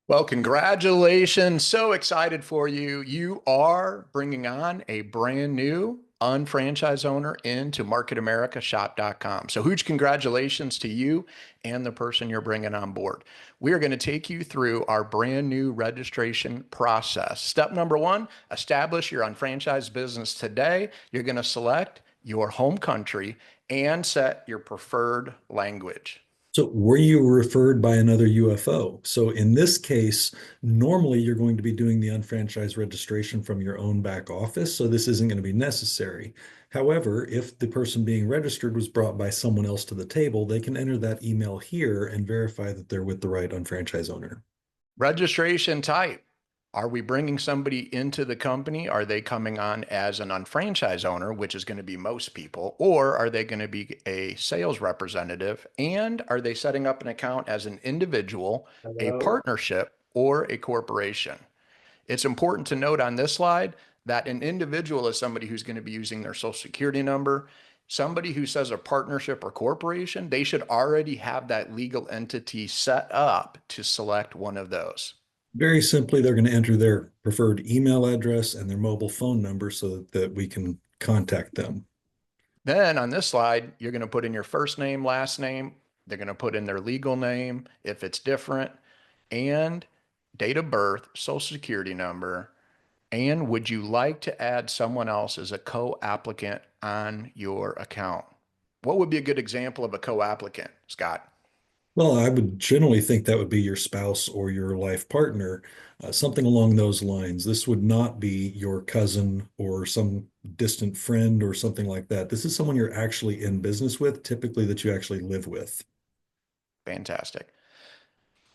Well, congratulations. So excited for you. You are bringing on a brand new unfranchised owner into marketamerica.shop.com. So huge congratulations to you and the person you're bringing on board. We are going to take you through our brand new registration process. Step number one, establish your unfranchised business today. You're going to select your home country and set your preferred language. So were you referred by another UFO? So in this case, normally you're going to be doing the unfranchised registration from your own back office, so this isn't going to be necessary. However, if the person being registered was brought by someone else to the table, they can enter that email here and verify that they're with the right unfranchised owner. Registration type. Are we bringing somebody into the company? Are they coming on as an unfranchised owner, which is going to be most people, or are they going to be a sales representative? And are they setting up an account as an individual, a Hello. partnership, or a corporation? It's important to note on this slide that an individual is somebody who's going to be using their social security number. Somebody who says a partnership or corporation, they should already have that legal entity set up to select one of those. Very simply, they're going to enter their preferred email address and their mobile phone number so that we can contact them. Then on this slide, you're going to put in your first name, last name. They're going to put in their legal name if it's different, and date of birth, social security number. And would you like to add someone else as a co-applicant on your account? What would be a good example of a co-applicant, Scott? Well, I would generally think that would be your spouse or your life partner, something along those lines. This would not be your cousin or some distant friend or something like that. This is someone you're actually in business with, typically that you actually live with. Fantastic.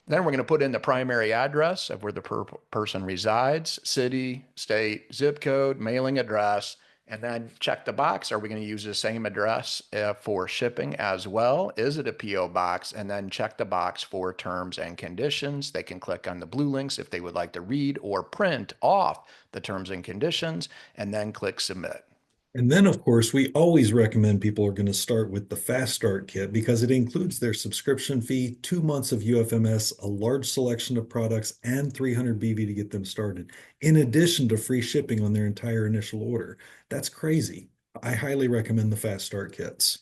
Then we're going to put in the primary address of where the person resides, city, state, zip code, mailing address, and then check the box. Are we going to use the same address for shipping as well? Is it a PO box? And then check the box for terms and conditions. They can click on the blue links if they would like to read or print off the terms and conditions, and then click submit. And then, of course, we always recommend people are going to start with the Fast Start Kit because it includes their subscription fee, 2 months of UFMS, a large selection of products, and 300 BV to get them started, in addition to free shipping on their entire initial order. That's crazy. I highly recommend the Fast Start Kits.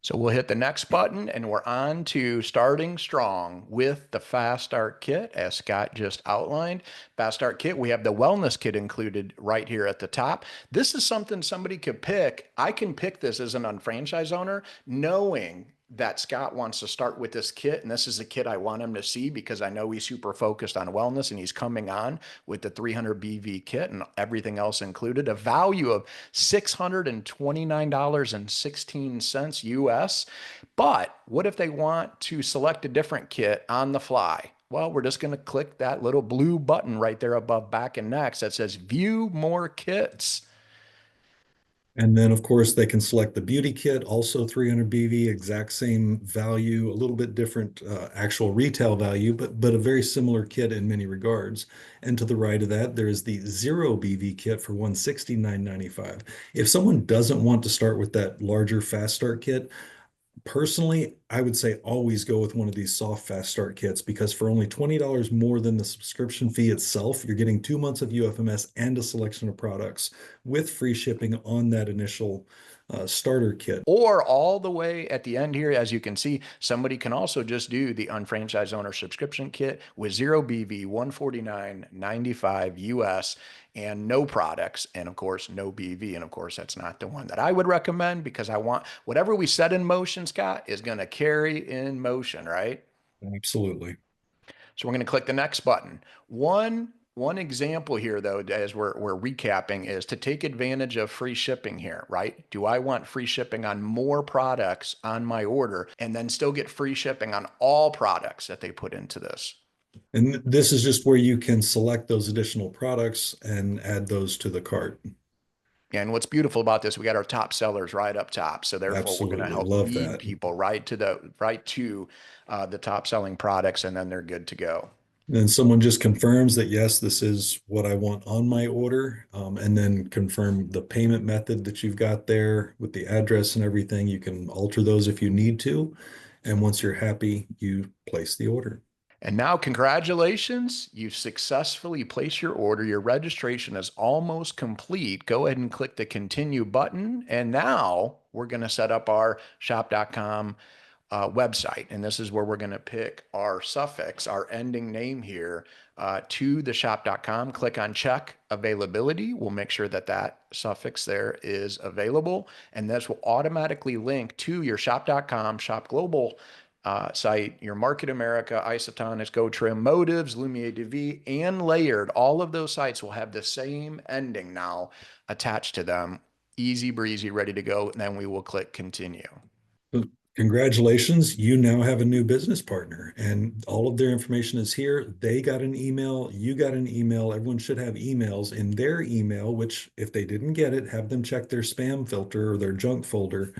So we'll hit the next button and we're on to starting strong with the Fast Start Kit, as Scott just outlined. Fast Start Kit, we have the wellness kit included right here at the top. This is something somebody could pick. I can pick this as an unfranchised owner, knowing that Scott wants to start with this kit, and this is a kit I want him to see because I know he's super focused on wellness and he's coming on with the 300 BV kit and everything else included, a value of $629.16 US. But what if they want to select a different kit on the fly? Well, we're just going to click that little blue button right there above back and next that says view more kits. And then, of course, they can select the beauty kit, also 300 BV, exact same value, a little bit different actual retail value, but a very similar kit in many regards. And to the right of that, there is the zero BV kit for 169.95. If someone doesn't want to start with that larger fast start kit, personally, I would say always go with one of these soft fast start kits because for only $20 more than the subscription fee itself, you're getting 2 months of UFMS and a selection of products with free shipping on that initial starter kit. Or all the way at the end here, as you can see, somebody can also just do the unfranchised owner subscription kit with zero BV, 149.95 US, and no products, and of course, no BV. And of course, that's not the one that I would recommend because I want whatever we set in motion, Scott, is going to carry in motion, right? Absolutely. So we're going to click the next button. One example here, though, as we're recapping, is to take advantage of free shipping here, right? Do I want free shipping on more products on my order and then still get free shipping on all products that they put into this? And this is just where you can select those additional products and add those to the cart. And what's beautiful about this, we got our top sellers right up top. So therefore, we're going to Absolutely. help Love lead that. people right to the top selling products, and then they're good to go. Then someone just confirms that, yes, this is what I want on my order, and then confirm the payment method that you've got there with the address and everything. You can alter those if you need to. And once you're happy, you place the order. And now, congratulations, you've successfully placed your order. Your registration is almost complete. Go ahead and click the continue button. And now we're going to set up our shop.com website. And this is where we're going to pick our suffix, our ending name here to the shop.com. Click on check availability. We'll make sure that that suffix there is available. And this will automatically link to your shop.com, Shop Global site, your Market America, Isotonics, GoTrim, Motives, Lumiere DV, and Layered. All of those sites will have the same ending now attached to them. Easy breezy, ready to go. And then we will click continue. Congratulations, you now have a new business partner, and all of their information is here. They got an email, you got an email. Everyone should have emails in their email, which if they didn't get it, have them check their spam filter or their junk folder,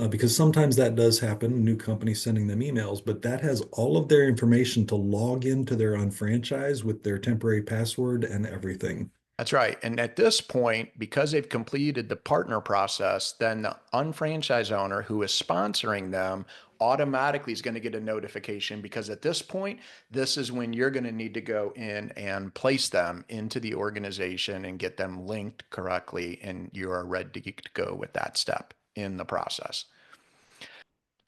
because sometimes that does happen, new companies sending them emails, but that has all of their information to log into their unfranchise with their temporary password and everything. That's right. And at this point, because they've completed the partner process, then the unfranchised owner who is sponsoring them automatically is going to get a notification, because at this point, this is when you're going to need to go in and place them into the organization and get them linked correctly. And you are ready to go with that step in the process.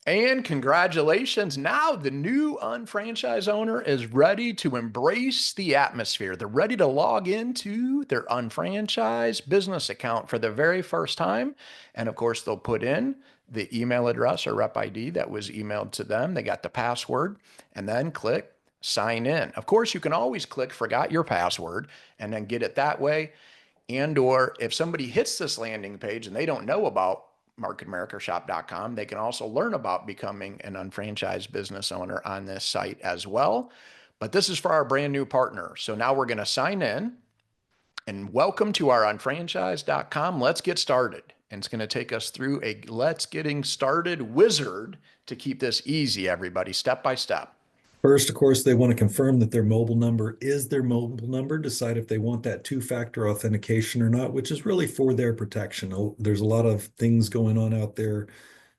And congratulations, now the new unfranchised owner is ready to embrace the atmosphere. They're ready to log into their unfranchised business account for the very first time. And of course, they'll put in the email address or rep ID that was emailed to them. They got the password, and then click sign in. Of course, you can always click forgot your password and then get it that way. And or if somebody hits this landing page and they don't know about marketamerica.shop.com, they can also learn about becoming an unfranchised business owner on this site as well. But this is for our brand new partner. So now we're going to sign in, and welcome to our unfranchised.com. Let's get started. And it's going to take us through a let's getting started wizard to keep this easy, everybody, step by step. First, of course, they want to confirm that their mobile number is their mobile number, decide if they want that two-factor authentication or not, which is really for their protection. There's a lot of things going on out there,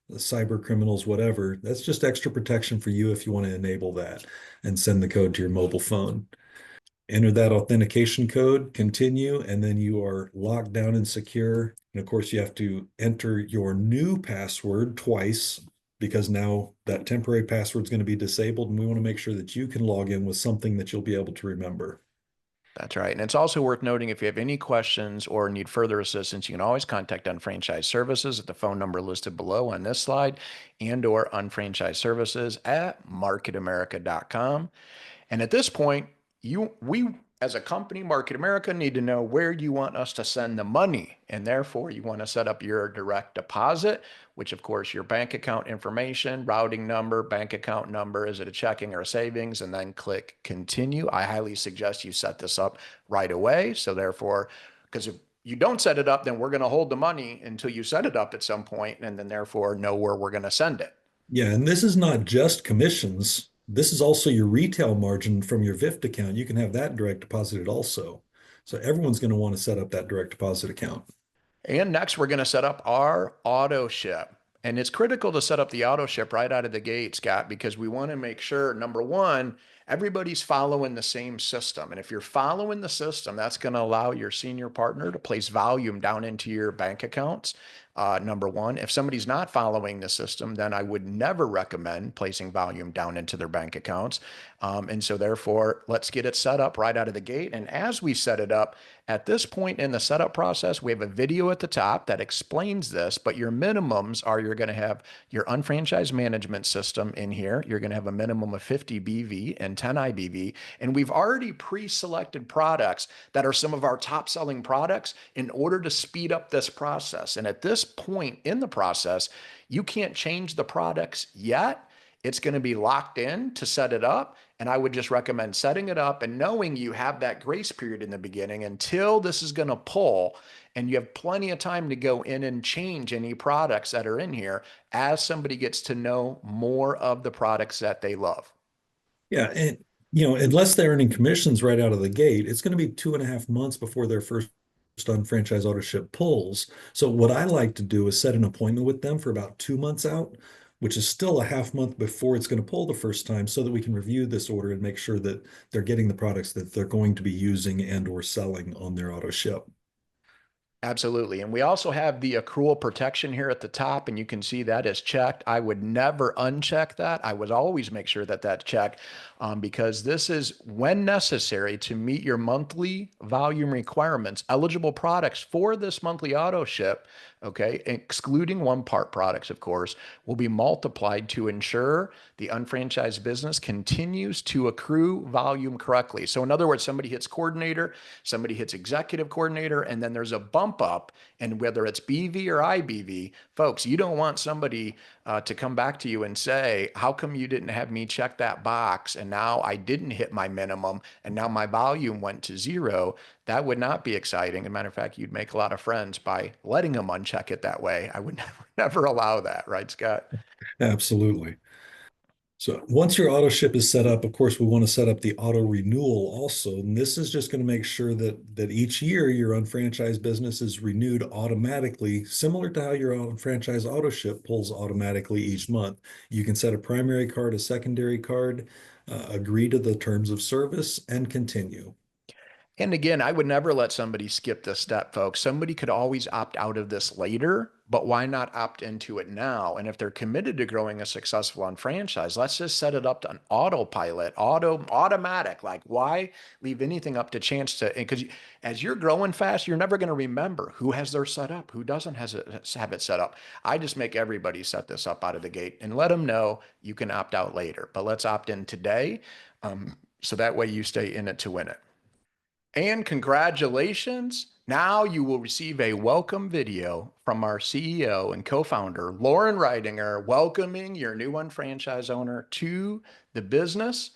the cyber criminals, whatever. That's just extra protection for you if you want to enable that and send the code to your mobile phone. Enter that authentication code, continue, and then you are locked down and secure. And of course, you have to enter your new password twice, because now that temporary password is going to be disabled, and we want to make sure that you can log in with something that you'll be able to remember. That's right. And it's also worth noting, if you have any questions or need further assistance, you can always contact Unfranchised Services at the phone number listed below on this slide, and or Unfranchised Services at marketamerica.com. And at this point, we as a company, Market America, need to know where you want us to send the money. And therefore, you want to set up your direct deposit, which of course, your bank account information, routing number, bank account number, is it a checking or a savings, and then click continue. I highly suggest you set this up right away. So therefore, because if you don't set it up, then we're going to hold the money until you set it up at some point, and then therefore know where we're going to send it. Yeah, and this is not just commissions. This is also your retail margin from your VIFT account. You can have that direct deposited also. So everyone's going to want to set up that direct deposit account. And next, we're going to set up our auto ship. And it's critical to set up the auto ship right out of the gate, Scott, because we want to make sure, number one, everybody's following the same system. And if you're following the system, that's going to allow your senior partner to place volume down into your bank accounts. Number one, if somebody's not following the system, then I would never recommend placing volume down into their bank accounts. And so therefore, let's get it set up right out of the gate. And as we set it up, at this point in the setup process, we have a video at the top that explains this, but your minimums are you're going to have your unfranchised management system in here. You're going to have a minimum of 50 BV and 10 IBV. And we've already pre-selected products that are some of our top selling products in order to speed up this process. And at this point in the process, you can't change the products yet. It's going to be locked in to set it up. And I would just recommend setting it up and knowing you have that grace period in the beginning until this is going to pull, and you have plenty of time to go in and change any products that are in here as somebody gets to know more of the products that they love. Yeah, and unless they're earning commissions right out of the gate, it's going to be 2.5 months before their first unfranchised auto ship pulls. So what I like to do is set an appointment with them for about 2 months out, which is still a half month before it's going to pull the first time, so that we can review this order and make sure that they're getting the products that they're going to be using and or selling on their auto ship. Absolutely. And we also have the accrual protection here at the top, and you can see that is checked. I would never uncheck that. I would always make sure that that's checked, because this is when necessary to meet your monthly volume requirements. Eligible products for this monthly auto ship, okay, excluding one part products, of course, will be multiplied to ensure the unfranchised business continues to accrue volume correctly. So in other words, somebody hits coordinator, somebody hits executive coordinator, and then there's a bump up. And whether it's BV or IBV, folks, you don't want somebody to come back to you and say, how come you didn't have me check that box? And now I didn't hit my minimum and now my volume went to zero. That would not be exciting. As a matter of fact, you'd make a lot of friends by letting them uncheck it that way. I would never allow that, right, Scott? Absolutely. So once your auto ship is set up, of course, we want to set up the auto renewal also. And this is just going to make sure that each year your unfranchised business is renewed automatically, similar to how your unfranchised auto ship pulls automatically each month. You can set a primary card, a secondary card, agree to the terms of service, and continue. And again, I would never let somebody skip this step, folks. Somebody could always opt out of this later, but why not opt into it now? And if they're committed to growing a successful on franchise, let's just set it up to an autopilot, automatic. Like, why leave anything up to chance to? Because as you're growing fast, you're never going to remember who has their set up, who doesn't have it set up. I just make everybody set this up out of the gate and let them know you can opt out later, but let's opt in today, so that way you stay in it to win it. And congratulations. Now you will receive a welcome video from our CEO and co-founder, Lauren Reidinger, welcoming your new one franchise owner to the business.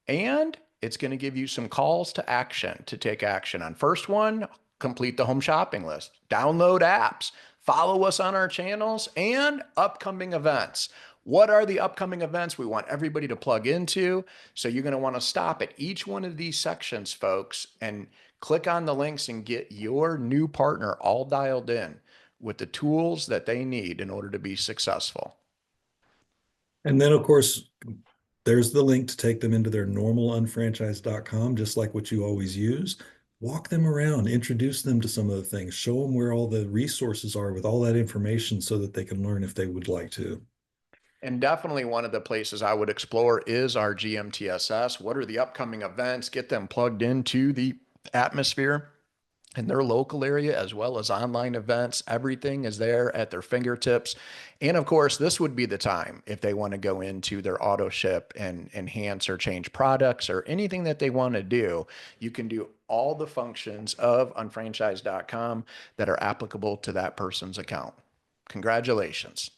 And it's going to give you some calls to action to take action on. First one, complete the home shopping list, download apps, follow us on our channels, and upcoming events. What are the upcoming events we want everybody to plug into? So you're going to want to stop at each one of these sections, folks, and click on the links and get your new partner all dialed in with the tools that they need in order to be successful. And then, of course, there's the link to take them into their normal unfranchised.com, just like what you always use. Walk them around, introduce them to some of the things, show them where all the resources are with all that information so that they can learn if they would like to. And definitely one of the places I would explore is our GMTSS. What are the upcoming events? Get them plugged into the atmosphere in their local area, as well as online events. Everything is there at their fingertips. And of course, this would be the time if they want to go into their auto ship and enhance or change products or anything that they want to do. You can do all the functions of unfranchised.com that are applicable to that person's account. Congratulations.